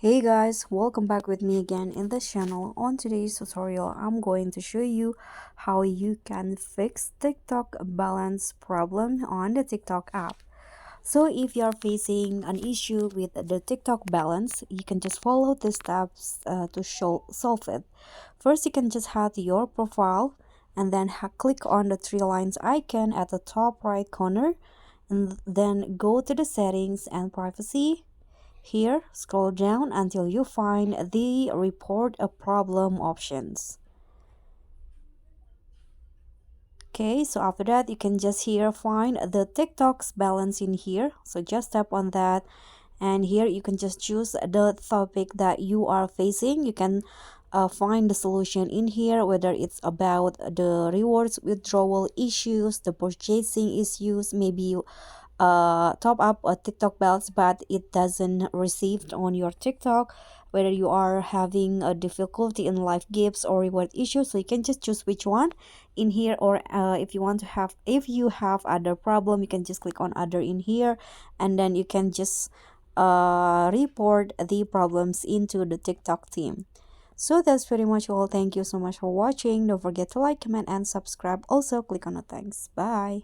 Hey guys, welcome back with me again in the channel. On today's tutorial, I'm going to show you how you can fix TikTok balance problem on the TikTok app. So if you're facing an issue with the TikTok balance, you can just follow the steps to solve it. First, you can just head to your profile and then click on the three lines icon at the top right corner, and then go to the settings and privacy. Here, scroll down until you find the report a problem options. Okay, so after that, you can just here find the TikTok's balance in here. So just tap on that, and here you can just choose the topic that you are facing. You can find the solution in here, whether it's about the rewards withdrawal issues, the purchasing issues, maybe you top up a TikTok balance but it doesn't receive on your TikTok, whether you are having a difficulty in life gifts or reward issues. So you can just choose which one in here, or if you want to have, if you have other problem, you can just click on other in here, and then you can just report the problems into the TikTok team. So that's pretty much all. Thank you so much for watching. Don't forget to like, comment, and subscribe. Also click on the thanks. Bye.